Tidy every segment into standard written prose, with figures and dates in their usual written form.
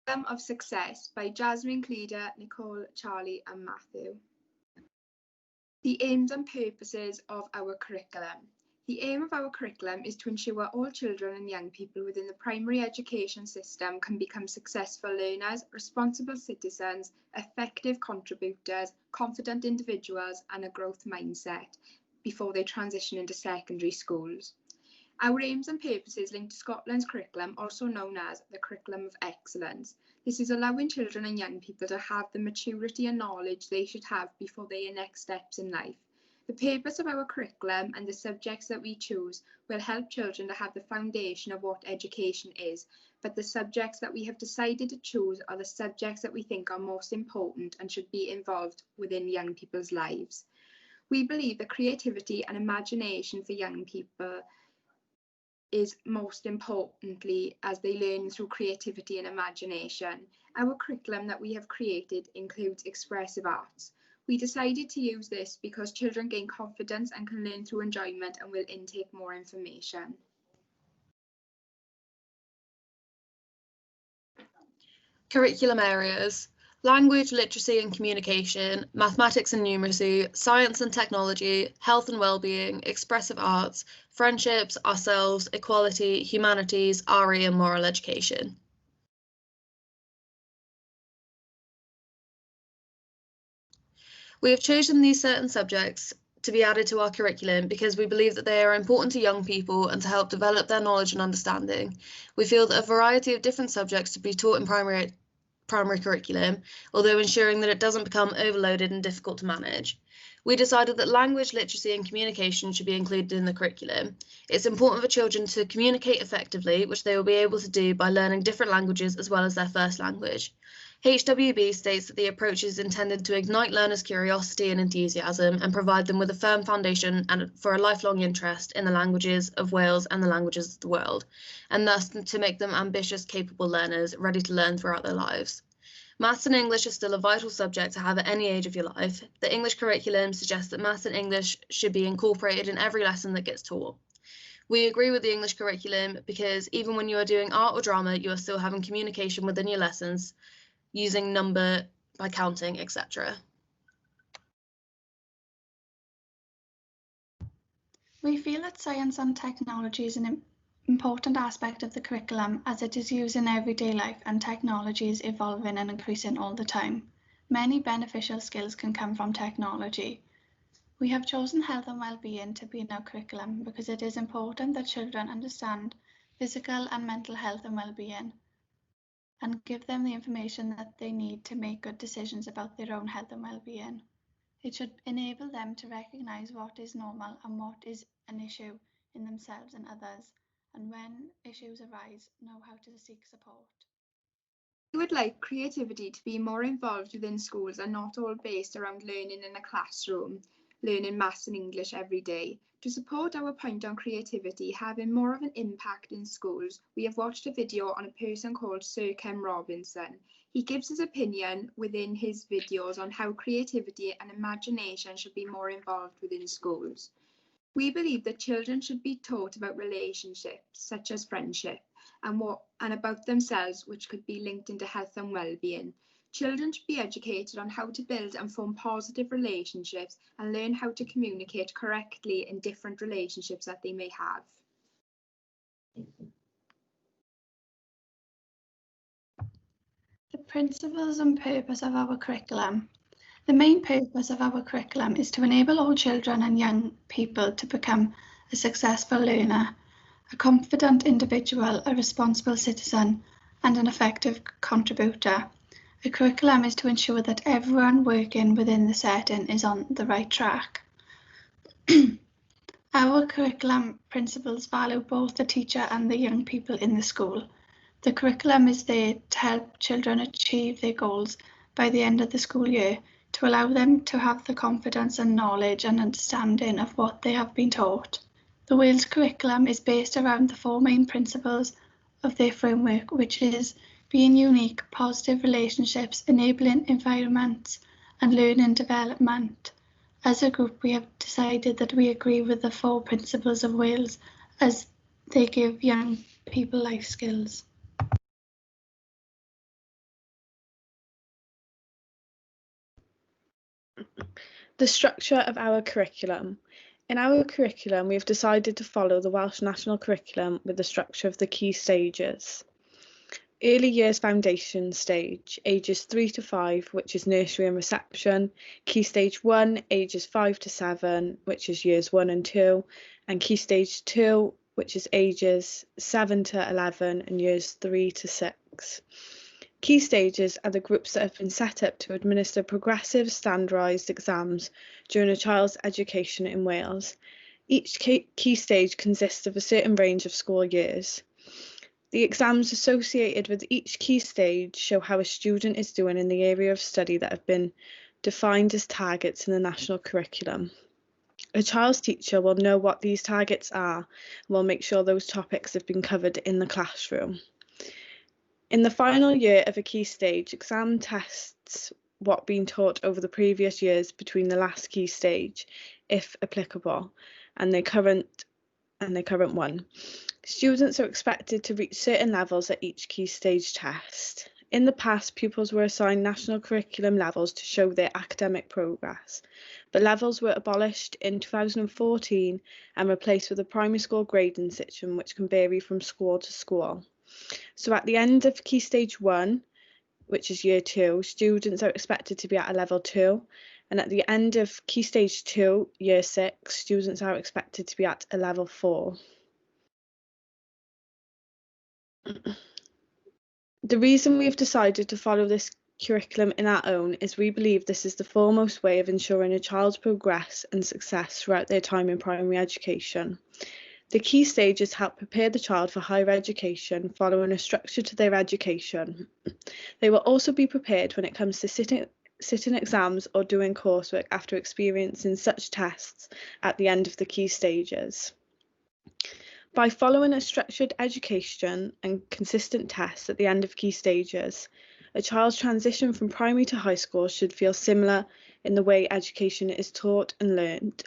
of Success by Jasmine Cleader, Nicole, Charlie and Matthew. The aims and purposes of our curriculum. The aim of our curriculum is to ensure all children and young people within the primary education system can become successful learners, responsible citizens, effective contributors, confident individuals and a growth mindset before they transition into secondary schools. Our aims and purposes link to Scotland's curriculum, also known as the Curriculum of Excellence. This is allowing children and young people to have the maturity and knowledge they should have before their next steps in life. The purpose of our curriculum and the subjects that we choose will help children to have the foundation of what education is, but the subjects that we have decided to choose are the subjects that we think are most important and should be involved within young people's lives. We believe that creativity and imagination for young people is most importantly as they learn through creativity and imagination. Our curriculum that we have created includes expressive arts. We decided to use this because children gain confidence and can learn through enjoyment and will intake more information. Curriculum areas: language, literacy and communication, mathematics and numeracy, science and technology, health and well-being, expressive arts, friendships, ourselves, equality, humanities, RE and moral education. We have chosen these certain subjects to be added to our curriculum because we believe that they are important to young people and to help develop their knowledge and understanding. We feel that a variety of different subjects to be taught in primary curriculum, although ensuring that it doesn't become overloaded and difficult to manage. We decided that language, literacy and communication should be included in the curriculum. It's important for children to communicate effectively, which they will be able to do by learning different languages as well as their first language. HWB states that the approach is intended to ignite learners' curiosity and enthusiasm and provide them with a firm foundation and for a lifelong interest in the languages of Wales and the languages of the world, and thus to make them ambitious, capable learners ready to learn throughout their lives. Maths and English is still a vital subject to have at any age of your life. The English curriculum suggests that maths and English should be incorporated in every lesson that gets taught. We agree with the English curriculum because even when you are doing art or drama, you are still having communication within your lessons, using number by counting, etc. We feel that science and technology is an important aspect of the curriculum as it is used in everyday life and technology is evolving and increasing all the time. Many beneficial skills can come from technology. We have chosen health and well-being to be in our curriculum because it is important that children understand physical and mental health and well-being and give them the information that they need to make good decisions about their own health and well-being. It should enable them to recognise what is normal and what is an issue in themselves and others, and when issues arise, know how to seek support. We would like creativity to be more involved within schools and not all based around learning in a classroom, learning maths and English every day. To support our point on creativity having more of an impact in schools, we have watched a video on a person called Sir Ken Robinson. He gives his opinion within his videos on how creativity and imagination should be more involved within schools. We believe that children should be taught about relationships such as friendship and about themselves, which could be linked into health and well-being. Children should be educated on how to build and form positive relationships and learn how to communicate correctly in different relationships that they may have. The principles and purpose of our curriculum. The main purpose of our curriculum is to enable all children and young people to become a successful learner, a confident individual, a responsible citizen, and an effective contributor. The curriculum is to ensure that everyone working within the setting is on the right track. Our curriculum principles value both the teacher and the young people in the school. The curriculum is there to help children achieve their goals by the end of the school year, to allow them to have the confidence and knowledge and understanding of what they have been taught. The Wales curriculum is based around the four main principles of their framework, which is being unique, positive relationships, enabling environments, and learning development. As a group, we have decided that we agree with the four principles of Wales as they give young people life skills. The structure of our curriculum. In our curriculum, we have decided to follow the Welsh National Curriculum with the structure of the key stages. Early years foundation stage, ages 3 to 5, which is nursery and reception. Key stage 1, ages 5 to 7, which is years 1 and 2. And key stage 2, which is ages 7 to 11 and years 3 to 6. Key stages are the groups that have been set up to administer progressive standardised exams during a child's education in Wales. Each key stage consists of a certain range of school years. The exams associated with each key stage show how a student is doing in the area of study that have been defined as targets in the national curriculum. A child's teacher will know what these targets are and will make sure those topics have been covered in the classroom. In the final year of a key stage, exam tests what been taught over the previous years between the last key stage, if applicable, and the current one. Students are expected to reach certain levels at each key stage test. In the past, pupils were assigned national curriculum levels to show their academic progress, but levels were abolished in 2014 and replaced with a primary school grading system which can vary from school to school. So at the end of Key Stage 1, which is Year 2, students are expected to be at a Level 2, and at the end of Key Stage 2, Year 6, students are expected to be at a Level 4. The reason we have decided to follow this curriculum in our own is we believe this is the foremost way of ensuring a child's progress and success throughout their time in primary education. The key stages help prepare the child for higher education, following a structure to their education. They will also be prepared when it comes to sitting exams or doing coursework after experiencing such tests at the end of the key stages. By following a structured education and consistent tests at the end of key stages, a child's transition from primary to high school should feel similar in the way education is taught and learned.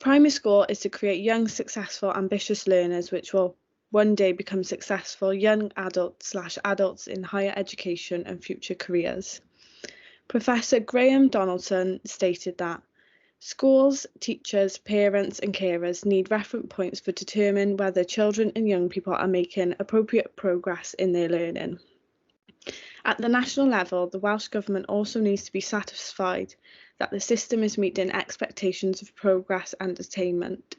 Primary school is to create young, successful, ambitious learners which will one day become successful young adults/adults in higher education and future careers. Professor Graham Donaldson stated that schools, teachers, parents and carers need reference points for determining whether children and young people are making appropriate progress in their learning. At the national level, the Welsh Government also needs to be satisfied that the system is meeting expectations of progress and attainment.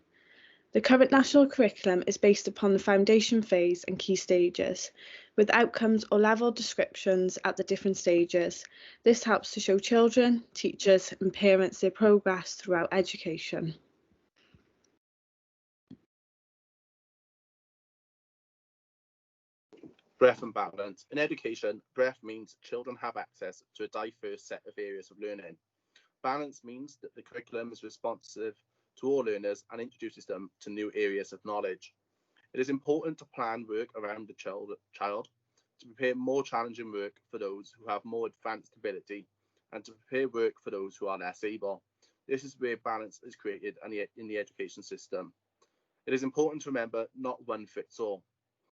The current national curriculum is based upon the foundation phase and key stages, with outcomes or level descriptions at the different stages. This helps to show children, teachers and parents their progress throughout education. Breadth and balance. In education, breadth means children have access to a diverse set of areas of learning. Balance means that the curriculum is responsive to all learners and introduces them to new areas of knowledge. It is important to plan work around the child to prepare more challenging work for those who have more advanced ability and to prepare work for those who are less able. This is where balance is created in the education system. It is important to remember not one fits all.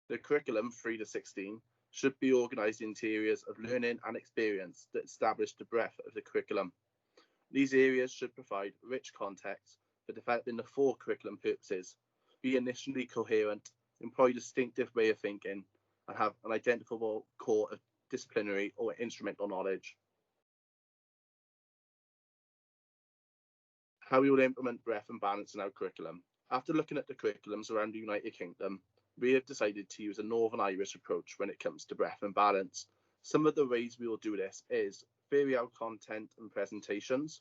The curriculum 3 to 16 should be organised into areas of learning and experience that establish the breadth of the curriculum. These areas should provide rich context for developing the 4 curriculum purposes, be initially coherent, employ a distinctive way of thinking, and have an identifiable core of disciplinary or instrumental knowledge. How we will implement breadth and balance in our curriculum. After looking at the curriculums around the United Kingdom, we have decided to use a Northern Irish approach when it comes to breadth and balance. Some of the ways we will do this is vary our content and presentations,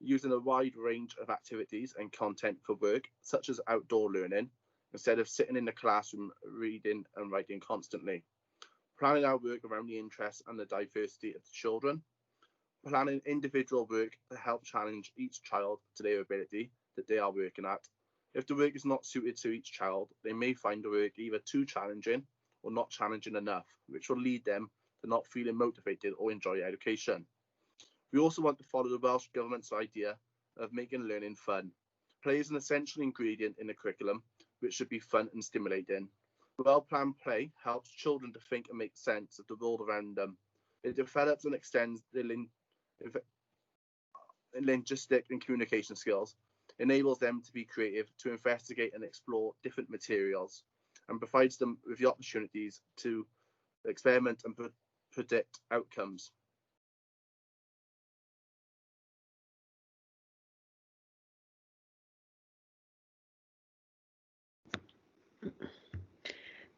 using a wide range of activities and content for work, such as outdoor learning, instead of sitting in the classroom reading and writing constantly. Planning our work around the interests and the diversity of the children. Planning individual work to help challenge each child to their ability that they are working at. If the work is not suited to each child, they may find the work either too challenging or not challenging enough, which will lead them to not feeling motivated or enjoy education. We also want to follow the Welsh Government's idea of making learning fun. Play is an essential ingredient in the curriculum, which should be fun and stimulating. Well-planned play helps children to think and make sense of the world around them. It develops and extends their linguistic and communication skills, enables them to be creative, to investigate and explore different materials, and provides them with the opportunities to experiment and predict outcomes.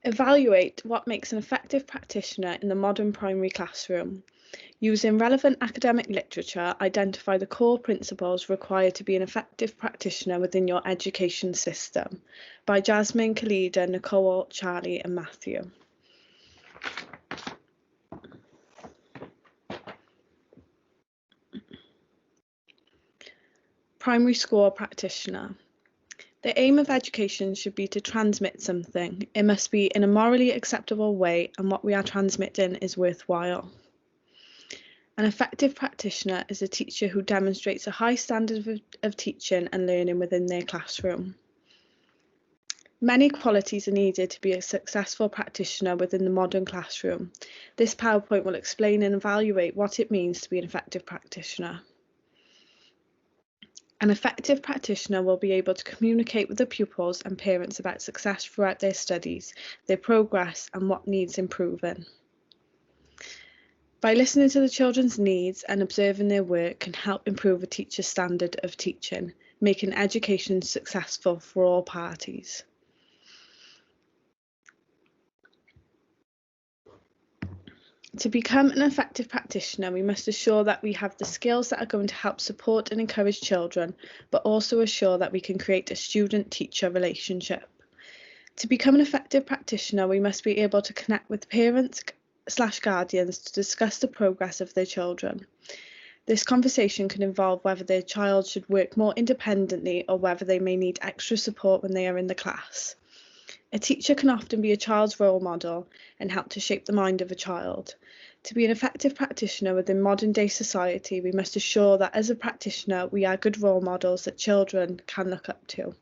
Evaluate what makes an effective practitioner in the modern primary classroom. Using relevant academic literature, identify the core principles required to be an effective practitioner within your education system. By Jasmine, Khalida, Nicole, Charlie and Matthew. Primary school practitioner. The aim of education should be to transmit something. It must be in a morally acceptable way, and what we are transmitting is worthwhile. An effective practitioner is a teacher who demonstrates a high standard of teaching and learning within their classroom. Many qualities are needed to be a successful practitioner within the modern classroom. This PowerPoint will explain and evaluate what it means to be an effective practitioner. An effective practitioner will be able to communicate with the pupils and parents about success throughout their studies, their progress, and what needs improving. By listening to the children's needs and observing their work can help improve a teacher's standard of teaching, making education successful for all parties. To become an effective practitioner, we must assure that we have the skills that are going to help support and encourage children, but also assure that we can create a student-teacher relationship. To become an effective practitioner, we must be able to connect with parents/guardians to discuss the progress of their children. This conversation can involve whether their child should work more independently or whether they may need extra support when they are in the class. A teacher can often be a child's role model and help to shape the mind of a child. To be an effective practitioner within modern day society, we must assure that as a practitioner, we are good role models that children can look up to.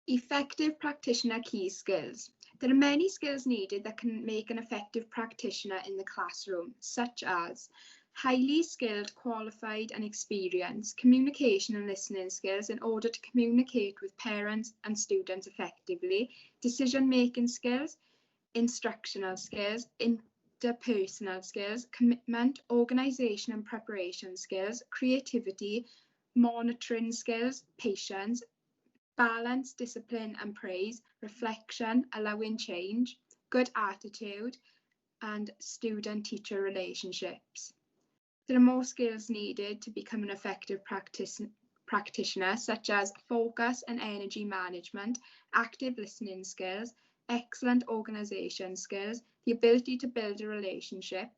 Effective practitioner key skills. There are many skills needed that can make an effective practitioner in the classroom, such as highly skilled, qualified and experienced communication and listening skills in order to communicate with parents and students effectively, decision-making skills, instructional skills, interpersonal skills, commitment, organisation and preparation skills, creativity, monitoring skills, patience, balance, discipline and praise, reflection, allowing change, good attitude, and student-teacher relationships. There are more skills needed to become an effective practitioner, such as focus and energy management, active listening skills, excellent organisation skills, the ability to build a relationship,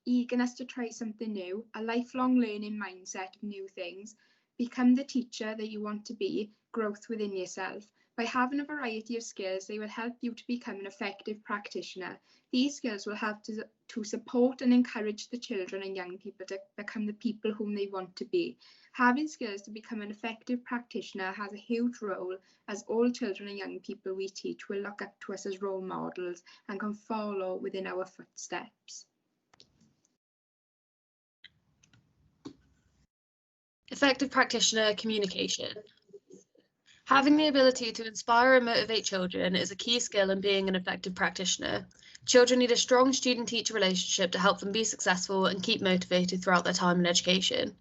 eagerness to try something new, a lifelong learning mindset of new things, become the teacher that you want to be, growth within yourself. By having a variety of skills, they will help you to become an effective practitioner. These skills will help to support and encourage the children and young people to become the people whom they want to be. Having skills to become an effective practitioner has a huge role, as all children and young people we teach will look up to us as role models and can follow within our footsteps. Effective practitioner communication. Having the ability to inspire and motivate children is a key skill in being an effective practitioner. Children need a strong student-teacher relationship to help them be successful and keep motivated throughout their time in education.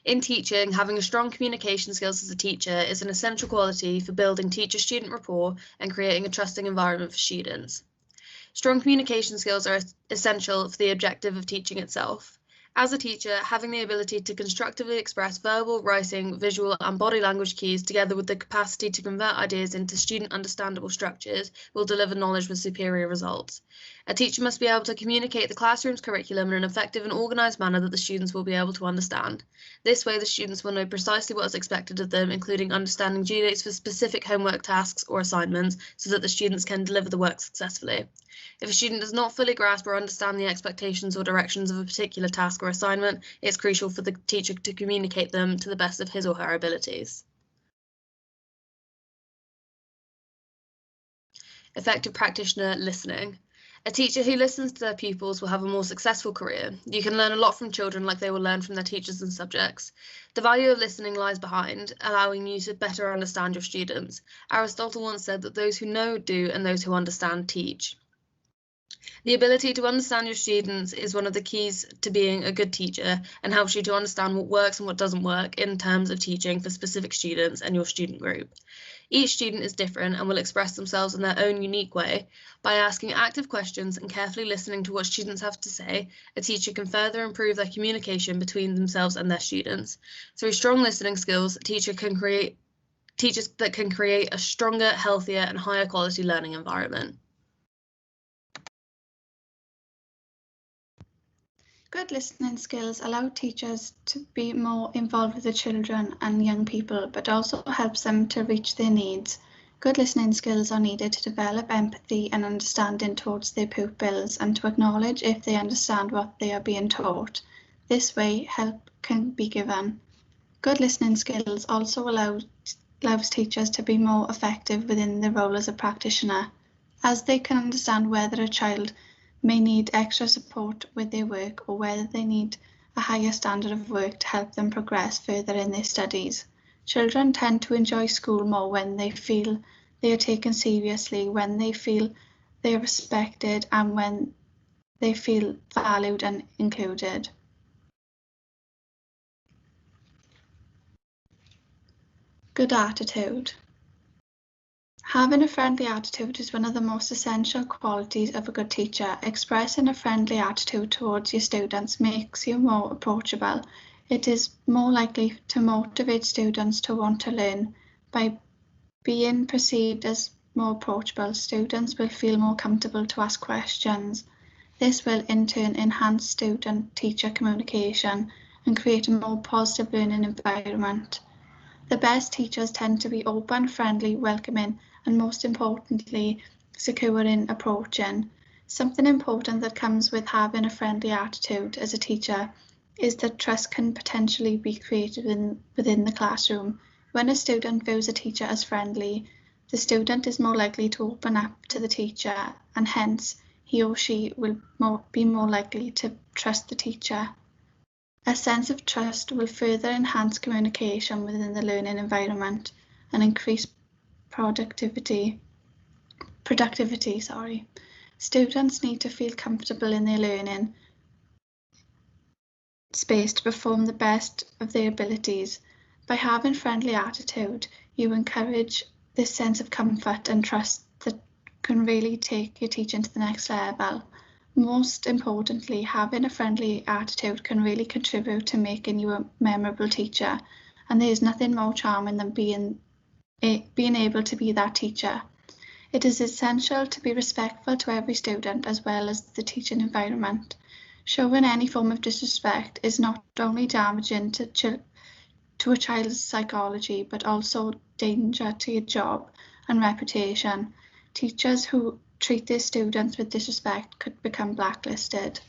In teaching, having a strong communication skills as a teacher is an essential quality for building teacher-student rapport and creating a trusting environment for students. Strong communication skills are essential for the objective of teaching itself. As a teacher, having the ability to constructively express verbal, writing, visual and body language cues together with the capacity to convert ideas into student understandable structures will deliver knowledge with superior results. A teacher must be able to communicate the classroom's curriculum in an effective and organised manner that the students will be able to understand. This way, the students will know precisely what is expected of them, including understanding due dates for specific homework tasks or assignments, so that the students can deliver the work successfully. If a student does not fully grasp or understand the expectations or directions of a particular task or assignment, it's crucial for the teacher to communicate them to the best of his or her abilities. Effective practitioner listening. A teacher who listens to their pupils will have a more successful career. You can learn a lot from children like they will learn from their teachers and subjects. The value of listening lies behind, allowing you to better understand your students. Aristotle once said that those who know do and those who understand teach. The ability to understand your students is one of the keys to being a good teacher and helps you to understand what works and what doesn't work in terms of teaching for specific students and your student group. Each student is different and will express themselves in their own unique way. By asking active questions and carefully listening to what students have to say, a teacher can further improve their communication between themselves and their students. Through strong listening skills, teachers that can create a stronger, healthier, and higher quality learning environment. Good listening skills allow teachers to be more involved with the children and young people, but also helps them to reach their needs. Good listening skills are needed to develop empathy and understanding towards their pupils and to acknowledge if they understand what they are being taught. This way, help can be given. Good listening skills also allows teachers to be more effective within their role as a practitioner, as they can understand whether a child may need extra support with their work or whether they need a higher standard of work to help them progress further in their studies. Children tend to enjoy school more when they feel they are taken seriously, when they feel they are respected, and when they feel valued and included. Good attitude. Having a friendly attitude is one of the most essential qualities of a good teacher. Expressing a friendly attitude towards your students makes you more approachable. It is more likely to motivate students to want to learn. By being perceived as more approachable, students will feel more comfortable to ask questions. This will in turn enhance student-teacher communication and create a more positive learning environment. The best teachers tend to be open, friendly, welcoming, and most importantly, secure in approaching. Something important that comes with having a friendly attitude as a teacher is that trust can potentially be created within the classroom. When a student views a teacher as friendly, the student is more likely to open up to the teacher, and hence he or she will be more likely to trust the teacher. A sense of trust will further enhance communication within the learning environment and increase productivity. Students need to feel comfortable in their learning space to perform the best of their abilities. By having friendly attitude, you encourage this sense of comfort and trust that can really take your teaching to the next level. Most importantly, having a friendly attitude can really contribute to making you a memorable teacher, and there is nothing more charming than being able to be that teacher. It is essential to be respectful to every student as well as the teaching environment. Showing any form of disrespect is not only damaging to a child's psychology, but also danger to your job and reputation. Teachers who treat their students with disrespect could become blacklisted.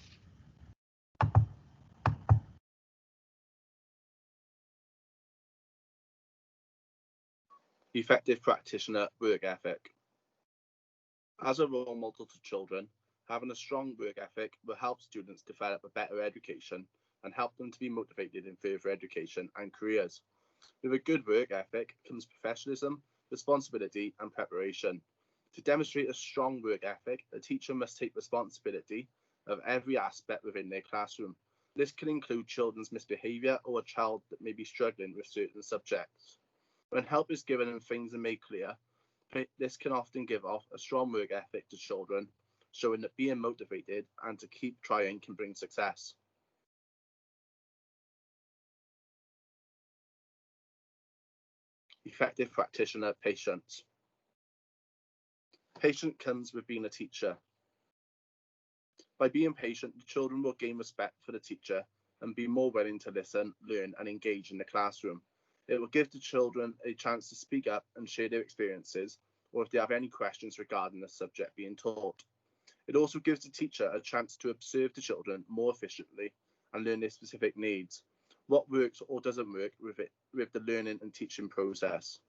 Effective practitioner work ethic. As a role model to children, having a strong work ethic will help students develop a better education and help them to be motivated in further education and careers. With a good work ethic comes professionalism, responsibility, and preparation. To demonstrate a strong work ethic, a teacher must take responsibility of every aspect within their classroom. This can include children's misbehaviour or a child that may be struggling with certain subjects. When help is given and things are made clear, this can often give off a strong work ethic to children, showing that being motivated and to keep trying can bring success. Effective practitioner patience. Patience comes with being a teacher. By being patient, the children will gain respect for the teacher and be more willing to listen, learn, and engage in the classroom. It will give the children a chance to speak up and share their experiences, or if they have any questions regarding the subject being taught. It also gives the teacher a chance to observe the children more efficiently and learn their specific needs, what works or doesn't work with the learning and teaching process.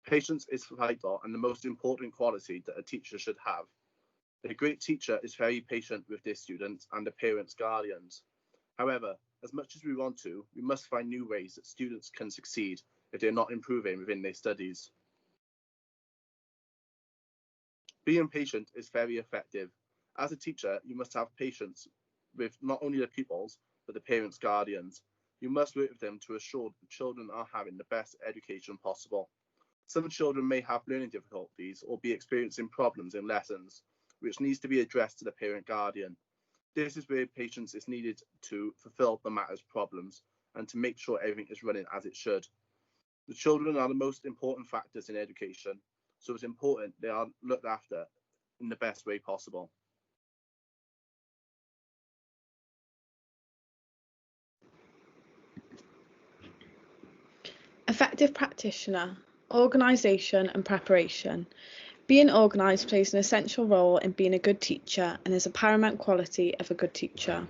Patience is vital and the most important quality that a teacher should have. A great teacher is very patient with their students and the parents' guardians. However, as much as we want to, we must find new ways that students can succeed if they're not improving within their studies. Being patient is very effective. As a teacher, you must have patience with not only the pupils, but the parents' guardians. You must work with them to assure that the children are having the best education possible. Some children may have learning difficulties or be experiencing problems in lessons, which needs to be addressed to the parent guardian. This is where patience is needed to fulfill the matter's problems and to make sure everything is running as it should. The children are the most important factors in education, so it's important they are looked after in the best way possible. Effective practitioner, organisation and preparation. Being organised plays an essential role in being a good teacher and is a paramount quality of a good teacher.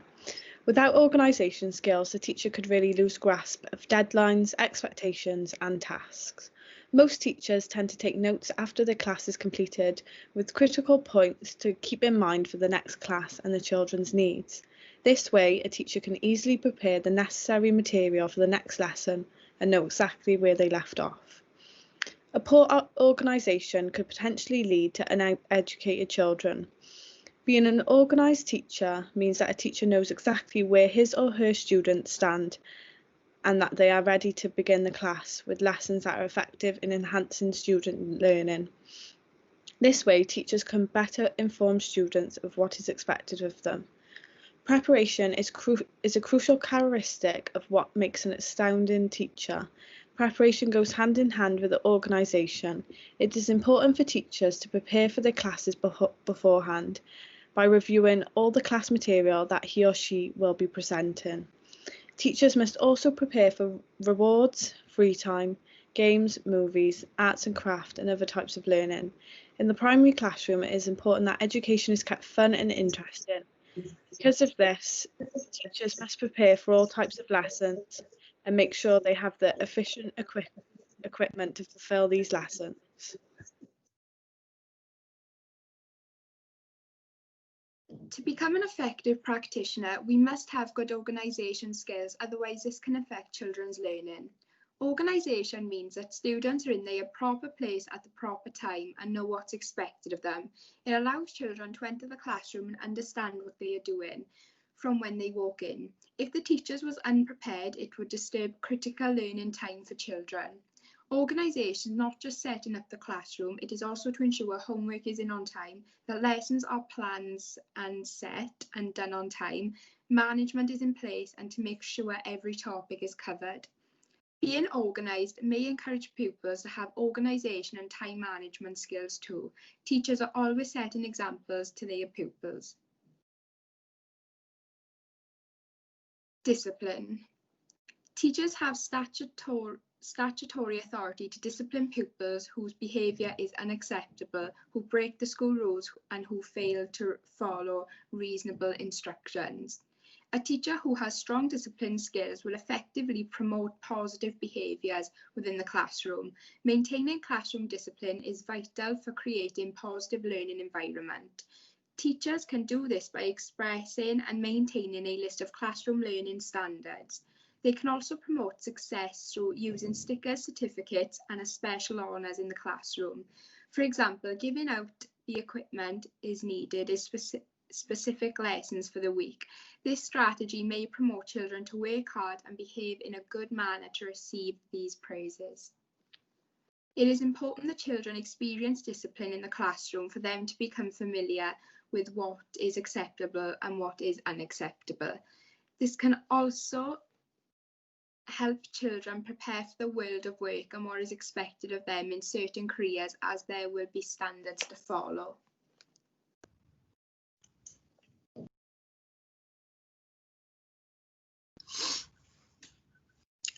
Without organisation skills, the teacher could really lose grasp of deadlines, expectations and tasks. Most teachers tend to take notes after the class is completed, with critical points to keep in mind for the next class and the children's needs. This way, a teacher can easily prepare the necessary material for the next lesson and know exactly where they left off. A poor organisation could potentially lead to uneducated children. Being an organised teacher means that a teacher knows exactly where his or her students stand and that they are ready to begin the class with lessons that are effective in enhancing student learning. This way, teachers can better inform students of what is expected of them. Preparation is a crucial characteristic of what makes an astounding teacher. Preparation goes hand in hand with the organisation. It is important for teachers to prepare for their classes beforehand by reviewing all the class material that he or she will be presenting. Teachers must also prepare for rewards, free time, games, movies, arts and craft and other types of learning. In the primary classroom, it is important that education is kept fun and interesting. Because of this, teachers must prepare for all types of lessons and make sure they have the efficient equipment to fulfill these lessons. To become an effective practitioner, we must have good organisation skills, otherwise this can affect children's learning. Organisation means that students are in their proper place at the proper time and know what's expected of them. It allows children to enter the classroom and understand what they are doing from when they walk in. If the teachers was unprepared, it would disturb critical learning time for children. Organisation is not just setting up the classroom, it is also to ensure homework is in on time, that lessons are planned and set and done on time, management is in place, and to make sure every topic is covered. Being organised may encourage pupils to have organisation and time management skills too. Teachers are always setting examples to their pupils. Discipline. Teachers have statutory authority to discipline pupils whose behaviour is unacceptable, who break the school rules and who fail to follow reasonable instructions. A teacher who has strong discipline skills will effectively promote positive behaviours within the classroom. Maintaining classroom discipline is vital for creating a positive learning environment. Teachers can do this by expressing and maintaining a list of classroom learning standards. They can also promote success through using stickers, certificates, and special honours in the classroom. For example, giving out the equipment is needed is specific lessons for the week. This strategy may promote children to work hard and behave in a good manner to receive these praises. It is important that children experience discipline in the classroom for them to become familiar with what is acceptable and what is unacceptable. This can also help children prepare for the world of work and what is expected of them in certain careers, as there will be standards to follow.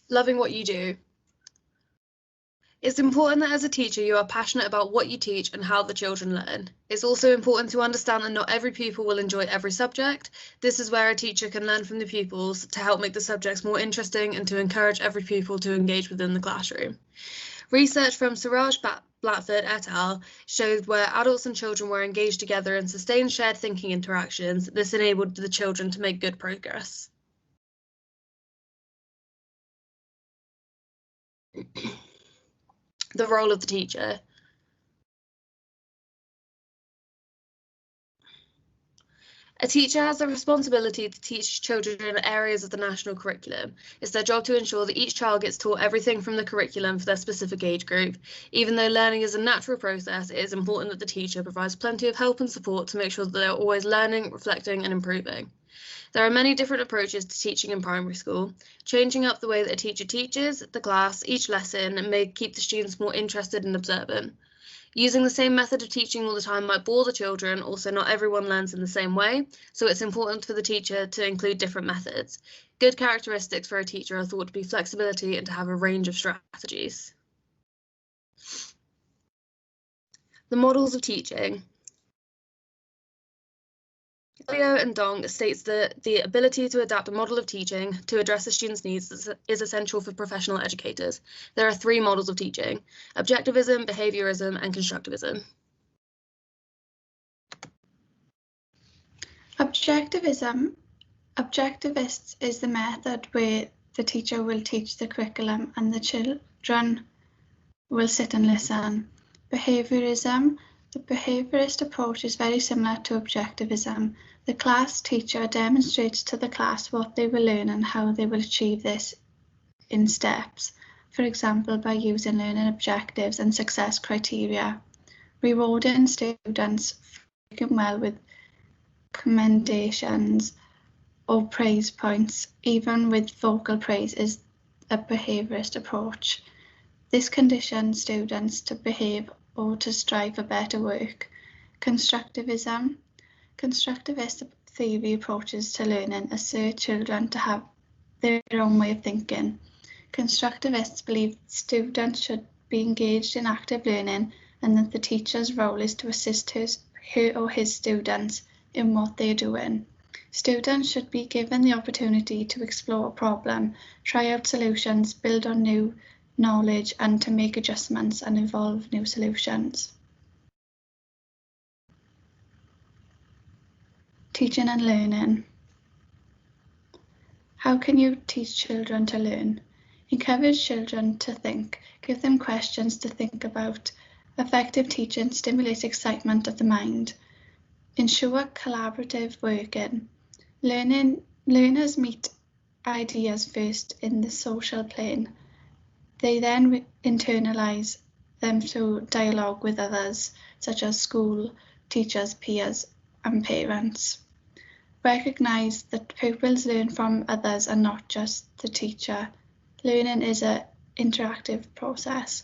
Loving what you do. It's important that as a teacher you are passionate about what you teach and how the children learn. It's also important to understand that not every pupil will enjoy every subject. This is where a teacher can learn from the pupils to help make the subjects more interesting and to encourage every pupil to engage within the classroom. Research from Siraj Blatford et al. Showed where adults and children were engaged together in sustained shared thinking interactions, this enabled the children to make good progress. The role of the teacher. A teacher has the responsibility to teach children areas of the national curriculum. It's their job to ensure that each child gets taught everything from the curriculum for their specific age group. Even though learning is a natural process, it is important that the teacher provides plenty of help and support to make sure that they're always learning, reflecting, and improving. There are many different approaches to teaching in primary school. Changing up the way that a teacher teaches the class, each lesson, may keep the students more interested and observant. Using the same method of teaching all the time might bore the children. Also, not everyone learns in the same way, so it's important for the teacher to include different methods. Good characteristics for a teacher are thought to be flexibility and to have a range of strategies. The models of teaching. Leo and Dong states that the ability to adapt a model of teaching to address a student's needs is essential for professional educators. There are 3 models of teaching: objectivism, behaviorism, and constructivism. Objectivists is the method where the teacher will teach the curriculum and the children will sit and listen. Behaviorism. The behaviorist approach is very similar to objectivism. The class teacher demonstrates to the class what they will learn and how they will achieve this in steps, for example, by using learning objectives and success criteria. Rewarding students for working well with commendations or praise points, even with vocal praise, is a behaviorist approach. This conditions students to behave or to strive for better work. Constructivism. Constructivist theory approaches to learning assert children to have their own way of thinking. Constructivists believe students should be engaged in active learning and that the teacher's role is to assist her or his students in what they're doing. Students should be given the opportunity to explore a problem, try out solutions, build on new knowledge, and to make adjustments and evolve new solutions. Teaching and learning. How can you teach children to learn? Encourage children to think, give them questions to think about. Effective teaching stimulates excitement of the mind. Ensure collaborative working. Learners meet ideas first in the social plane. They then internalize them through dialogue with others, such as school, teachers, peers, and parents. Recognize that pupils learn from others and not just the teacher. Learning is an interactive process.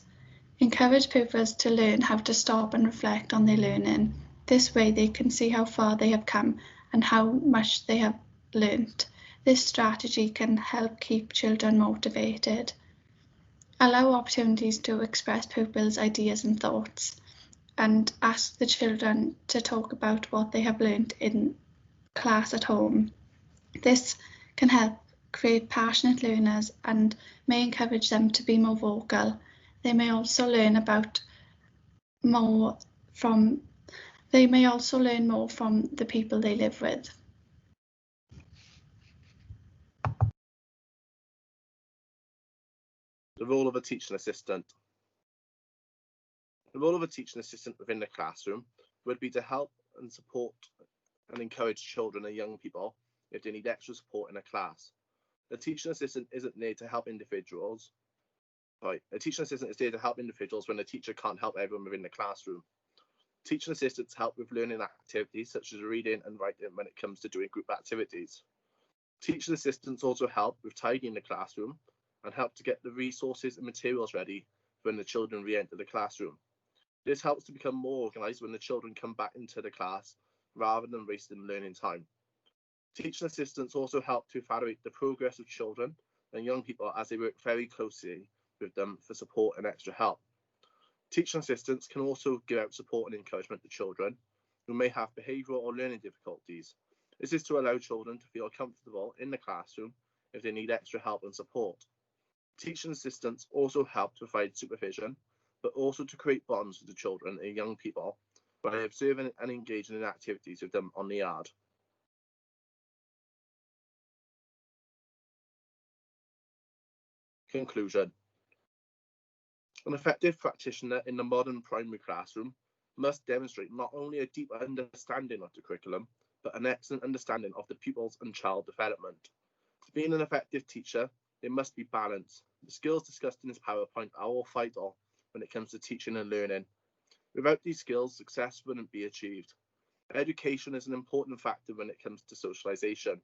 Encourage pupils to learn how to stop and reflect on their learning. This way they can see how far they have come and how much they have learnt. This strategy can help keep children motivated. Allow opportunities to express pupils' ideas and thoughts, and ask the children to talk about what they have learnt in class at home. This can help create passionate learners and may encourage them to be more vocal. They may also learn more from the people they live with. The role of a teaching assistant. The role of a teaching assistant within the classroom would be to help and support and encourage children and young people if they need extra support in a class. The teaching assistant isn't there to help individuals. A teaching assistant is there to help individuals when the teacher can't help everyone within the classroom. Teaching assistants help with learning activities such as reading and writing when it comes to doing group activities. Teaching assistants also help with tidying the classroom and help to get the resources and materials ready when the children re-enter the classroom. This helps to become more organised when the children come back into the class rather than wasting learning time. Teaching assistants also help to evaluate the progress of children and young people as they work very closely with them for support and extra help. Teaching assistants can also give out support and encouragement to children who may have behavioural or learning difficulties. This is to allow children to feel comfortable in the classroom if they need extra help and support. Teaching assistants also help to provide supervision, but also to create bonds with the children and young people by observing and engaging in activities with them on the yard. Conclusion. An effective practitioner in the modern primary classroom must demonstrate not only a deep understanding of the curriculum, but an excellent understanding of the pupils and child development. To be an effective teacher, there must be balance. The skills discussed in this PowerPoint are all vital when it comes to teaching and learning. Without these skills, success wouldn't be achieved. Education is an important factor when it comes to socialization.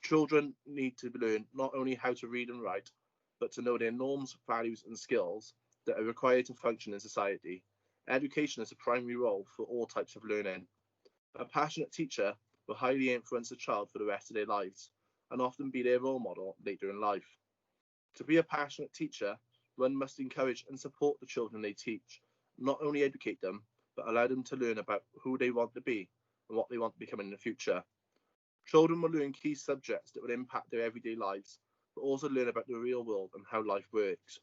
Children need to learn not only how to read and write, but to know their norms, values, and skills that are required to function in society. Education is a primary role for all types of learning. A passionate teacher will highly influence a child for the rest of their lives and often be their role model later in life. To be a passionate teacher, one must encourage and support the children they teach, not only educate them, but allow them to learn about who they want to be and what they want to become in the future. Children will learn key subjects that will impact their everyday lives, but also learn about the real world and how life works.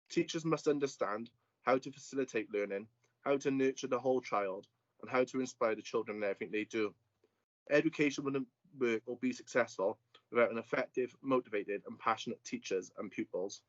Teachers must understand how to facilitate learning, how to nurture the whole child, and how to inspire the children in everything they do. Education wouldn't work or be successful without an effective, motivated, and passionate teachers and pupils.